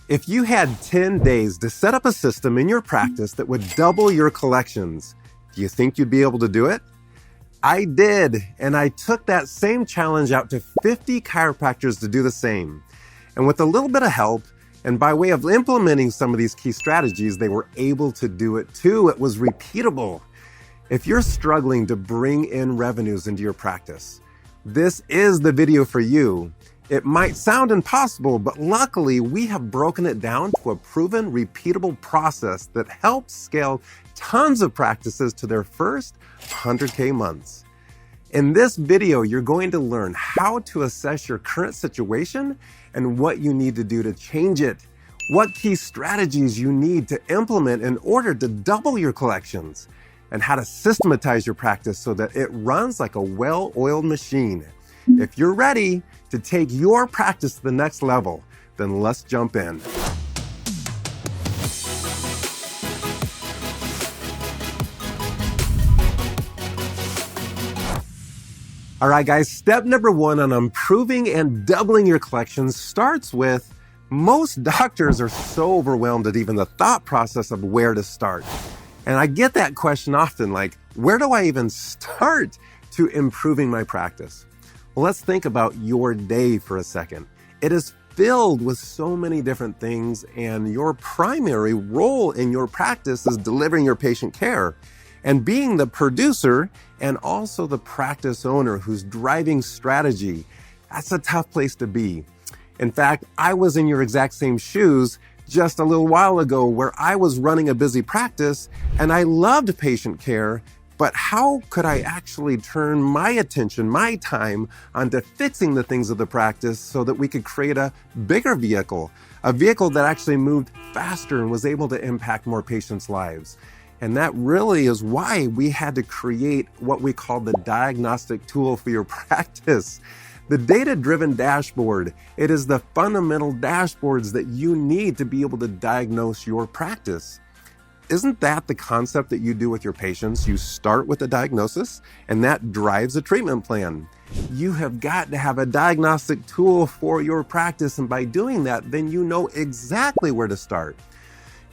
If you had 10 days to set up a system in your practice that would double your collections, do you think you'd be able to do it? I did, and I took that same challenge out to 50 chiropractors to do the same. And with a little bit of help, and by way of implementing some of these key strategies, they were able to do it too. It was repeatable. If you're struggling to bring in revenues into your practice, this is the video for you. It might sound impossible, but luckily we have broken it down to a proven, repeatable process that helps scale tons of practices to their first 100K months. In this video, you're going to learn how to assess your current situation and what you need to do to change it, what key strategies you need to implement in order to double your collections, and how to systematize your practice so that it runs like a well-oiled machine. If you're ready to take your practice to the next level, then let's jump in. All right, guys, step number one on improving and doubling your collections starts with most doctors are so overwhelmed at even the thought process of where to start. And I get that question often, like, where do I even start to improving my practice? Well, let's think about your day for a second. It is filled with so many different things, and your primary role in your practice is delivering your patient care and being the producer and also the practice owner who's driving strategy. That's a tough place to be. In fact, I was in your exact same shoes just a little while ago where I was running a busy practice and I loved patient care, but how could I actually turn my attention, my time, onto fixing the things of the practice so that we could create a bigger vehicle, a vehicle that actually moved faster and was able to impact more patients' lives? And that really is why we had to create what we call the diagnostic tool for your practice. The data-driven dashboard, it is the fundamental dashboards that you need to be able to diagnose your practice. Isn't that the concept that you do with your patients? You start with a diagnosis, and that drives a treatment plan. You have got to have a diagnostic tool for your practice, and by doing that, then you know exactly where to start.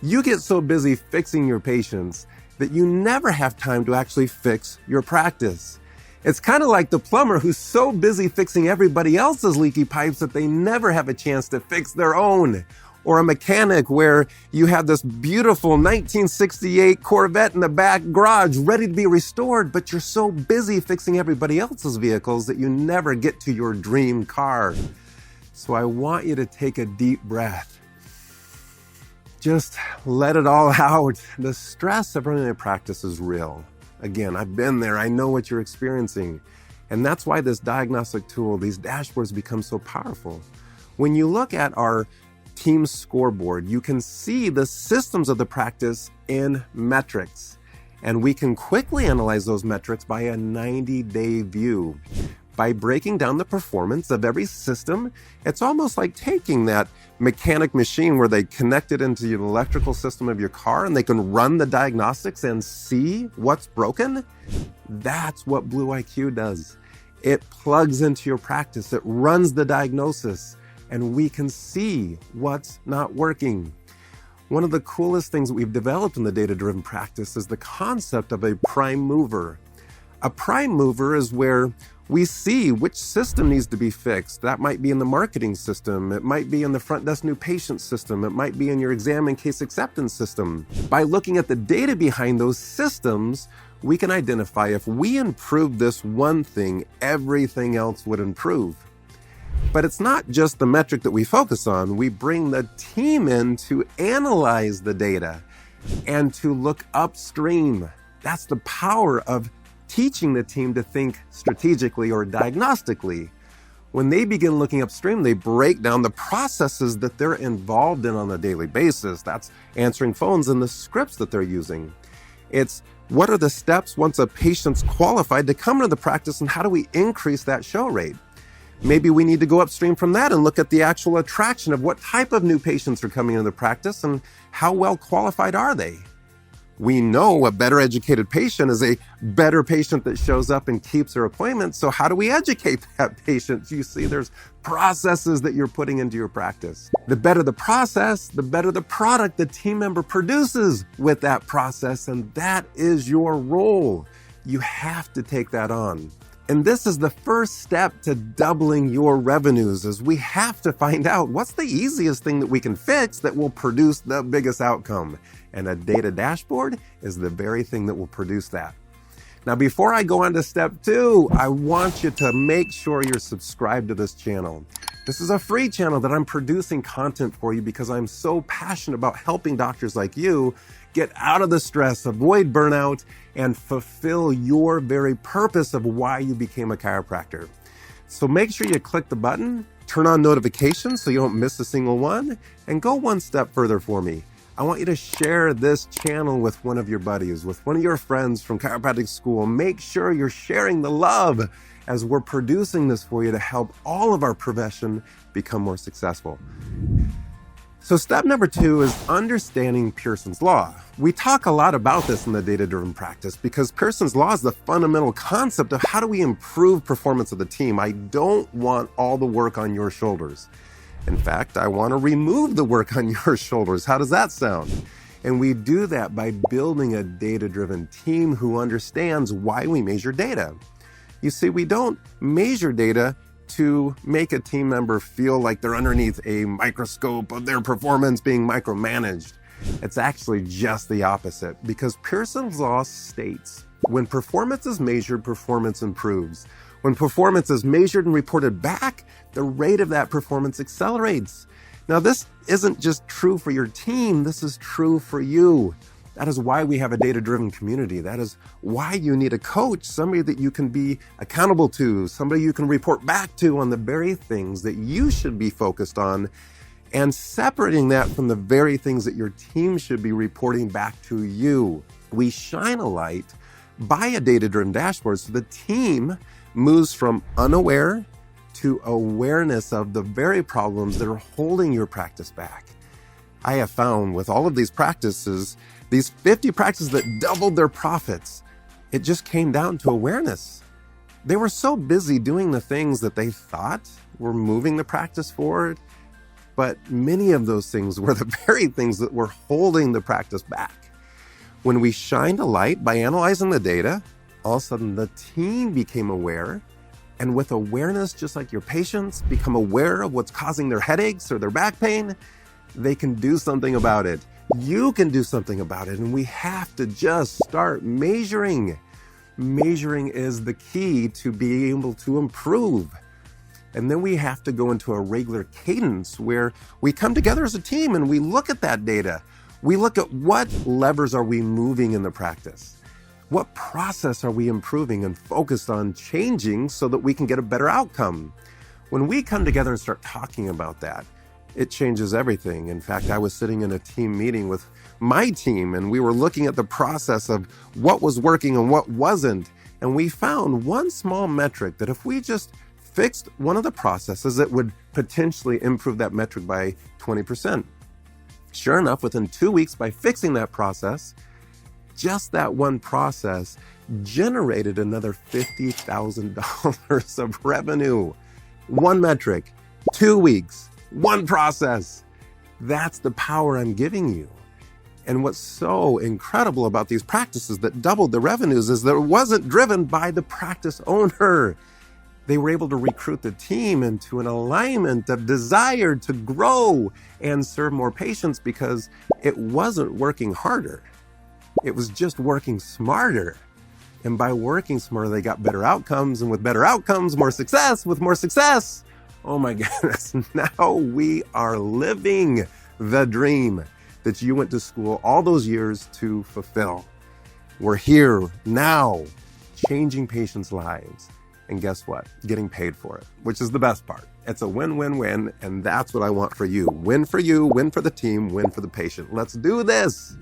You get so busy fixing your patients that you never have time to actually fix your practice. It's kind of like the plumber who's so busy fixing everybody else's leaky pipes that they never have a chance to fix their own. Or a mechanic where you have this beautiful 1968 Corvette in the back garage ready to be restored, but you're so busy fixing everybody else's vehicles that you never get to your dream car. So I want you to take a deep breath. Just let it all out. The stress of running a practice is real. Again, I've been there. I know what you're experiencing. And that's why this diagnostic tool, these dashboards become so powerful. When you look at our team scoreboard, you can see the systems of the practice in metrics. And we can quickly analyze those metrics by a 90-day view. By breaking down the performance of every system, it's almost like taking that mechanic machine where they connect it into the electrical system of your car and they can run the diagnostics and see what's broken. That's what Blue IQ does. It plugs into your practice, it runs the diagnosis, and we can see what's not working. One of the coolest things that we've developed in the data-driven practice is the concept of a prime mover. A prime mover is where we see which system needs to be fixed. That might be in the marketing system. It might be in the front desk new patient system. It might be in your exam and case acceptance system. By looking at the data behind those systems, we can identify if we improve this one thing, everything else would improve. But it's not just the metric that we focus on. We bring the team in to analyze the data and to look upstream. That's the power of teaching the team to think strategically or diagnostically. When they begin looking upstream, they break down the processes that they're involved in on a daily basis. That's answering phones and the scripts that they're using. It's what are the steps once a patient's qualified to come into the practice, and how do we increase that show rate? Maybe we need to go upstream from that and look at the actual attraction of what type of new patients are coming into the practice and how well qualified are they. We know a better educated patient is a better patient that shows up and keeps their appointment. So how do we educate that patient? You see, there's processes that you're putting into your practice. The better the process, the better the product the team member produces with that process. And that is your role. You have to take that on. And this is the first step to doubling your revenues, is we have to find out what's the easiest thing that we can fix that will produce the biggest outcome. And a data dashboard is the very thing that will produce that. Now, before I go on to step 2, I want you to make sure you're subscribed to this channel. This is a free channel that I'm producing content for you because I'm so passionate about helping doctors like you get out of the stress, avoid burnout, and fulfill your very purpose of why you became a chiropractor. So make sure you click the button, turn on notifications so you don't miss a single one, and go one step further for me. I want you to share this channel with one of your buddies, with one of your friends from chiropractic school. Make sure you're sharing the love as we're producing this for you to help all of our profession become more successful. So step number 2 is understanding Pearson's law. We talk a lot about this in the data-driven practice because Pearson's law is the fundamental concept of how do we improve performance of the team. I don't want all the work on your shoulders. In fact, I want to remove the work on your shoulders. How does that sound? And we do that by building a data-driven team who understands why we measure data. You see, we don't measure data to make a team member feel like they're underneath a microscope of their performance being micromanaged. It's actually just the opposite, because Pearson's law states when performance is measured, performance improves. When performance is measured and reported back, the rate of that performance accelerates. Now, this isn't just true for your team, this is true for you. That is why we have a data-driven community. That is why you need a coach, somebody that you can be accountable to, somebody you can report back to on the very things that you should be focused on, and separating that from the very things that your team should be reporting back to you. We shine a light by a data-driven dashboard so the team moves from unaware to awareness of the very problems that are holding your practice back. I have found with all of these practices, these 50 practices that doubled their profits, it just came down to awareness. They were so busy doing the things that they thought were moving the practice forward, but many of those things were the very things that were holding the practice back. When we shined a light by analyzing the data, all of a sudden the team became aware, and with awareness, just like your patients become aware of what's causing their headaches or their back pain, they can do something about it. You can do something about it, and we have to just start measuring. Measuring is the key to being able to improve. And then we have to go into a regular cadence where we come together as a team and we look at that data. We look at what levers are we moving in the practice? What process are we improving and focused on changing so that we can get a better outcome? When we come together and start talking about that, it changes everything. In fact, I was sitting in a team meeting with my team and we were looking at the process of what was working and what wasn't. And we found one small metric that if we just fixed one of the processes, it would potentially improve that metric by 20%. Sure enough, within 2 weeks, by fixing that process, just that one process generated another $50,000 of revenue. One metric, 2 weeks. One process. That's the power I'm giving you. And what's so incredible about these practices that doubled the revenues is that it wasn't driven by the practice owner. They were able to recruit the team into an alignment of desire to grow and serve more patients because it wasn't working harder. It was just working smarter. And by working smarter, they got better outcomes. And with better outcomes, more success. With more success, oh my goodness, now we are living the dream that you went to school all those years to fulfill. We're here now, changing patients' lives. And guess what? Getting paid for it, which is the best part. It's a win-win-win, and that's what I want for you. Win for you, win for the team, win for the patient. Let's do this.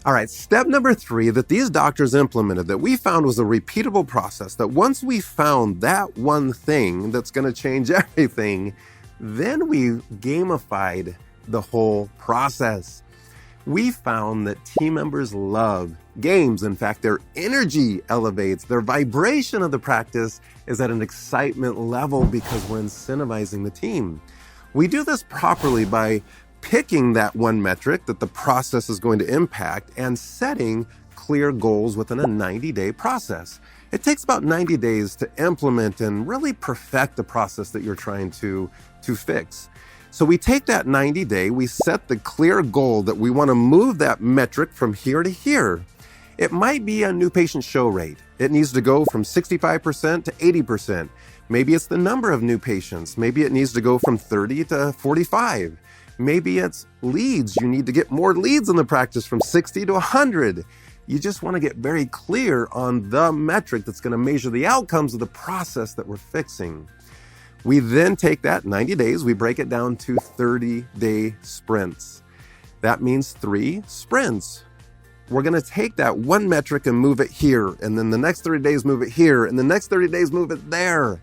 All right, step number 3 that these doctors implemented that we found was a repeatable process, that once we found that one thing that's going to change everything, then we gamified the whole process. We found that team members love games. In fact, their energy elevates, their vibration of the practice is at an excitement level because we're incentivizing the team. We do this properly by picking that one metric that the process is going to impact and setting clear goals within a 90-day process. It takes about 90 days to implement and really perfect the process that you're trying to fix. So we take that 90-day, we set the clear goal that we want to move that metric from here to here. It might be a new patient show rate. It needs to go from 65% to 80%. Maybe it's the number of new patients. Maybe it needs to go from 30 to 45. Maybe it's leads. You need to get more leads in the practice from 60 to 100. You just want to get very clear on the metric that's going to measure the outcomes of the process that we're fixing. We then take that 90 days, we break it down to 30-day sprints. That means 3 sprints. We're going to take that one metric and move it here, and then the next 30 days move it here, and the next 30 days move it there.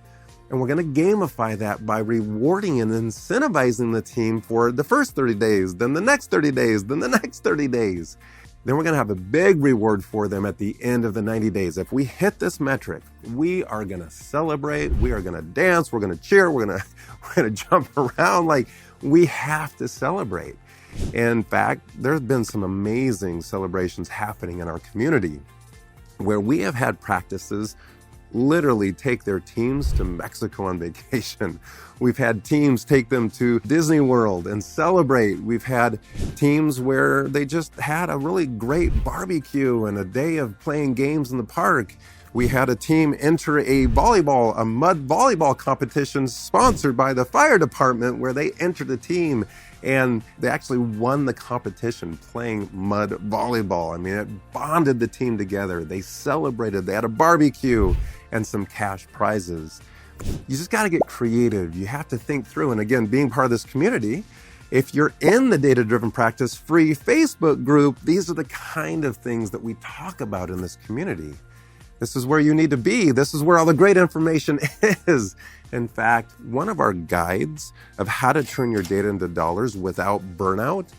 And we're going to gamify that by rewarding and incentivizing the team for the first 30 days, then the next 30 days, then the next 30 days. Then we're going to have a big reward for them at the end of the 90 days. If we hit this metric, we are going to celebrate, we are going to dance, we're going to cheer, we're going to jump around. Like, we have to celebrate. In fact, there's been some amazing celebrations happening in our community where we have had practices literally take their teams to Mexico on vacation. We've had teams take them to Disney World and celebrate. We've had teams where they just had a really great barbecue and a day of playing games in the park. We had a team enter a mud volleyball competition sponsored by the fire department where they entered a team and they actually won the competition playing mud volleyball. I mean, it bonded the team together. They celebrated. They had a barbecue and some cash prizes. You just got to get creative. You have to think through. And again, being part of this community, if you're in the Data-Driven Practice free Facebook group, these are the kind of things that we talk about in this community. This is where you need to be. This is where all the great information is. In fact, one of our guides of how to turn your data into dollars without burnout,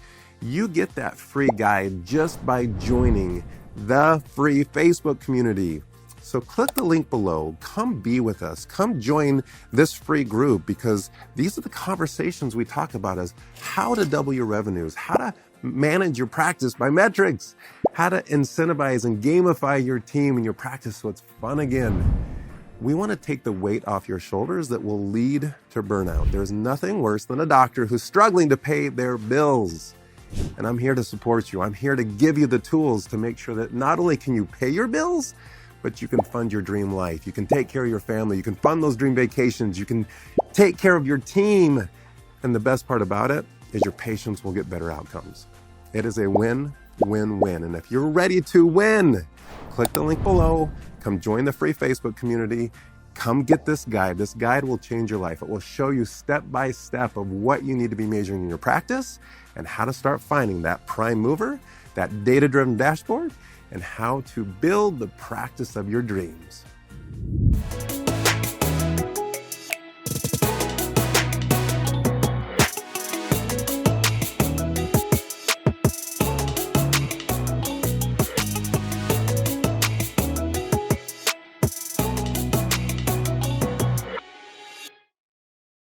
you get that free guide just by joining the free Facebook community. So click the link below, come be with us, come join this free group, because these are the conversations we talk about as how to double your revenues, how to manage your practice by metrics, how to incentivize and gamify your team and your practice so it's fun again. We want to take the weight off your shoulders that will lead to burnout. There's nothing worse than a doctor who's struggling to pay their bills. And I'm here to support you. I'm here to give you the tools to make sure that not only can you pay your bills, but you can fund your dream life. You can take care of your family. You can fund those dream vacations. You can take care of your team. And the best part about it is your patients will get better outcomes. It is a win, win, win. And if you're ready to win, click the link below. Come join the free Facebook community. Come get this guide. This guide will change your life. It will show you step by step of what you need to be measuring in your practice and how to start finding that prime mover, that data-driven dashboard, and how to build the practice of your dreams.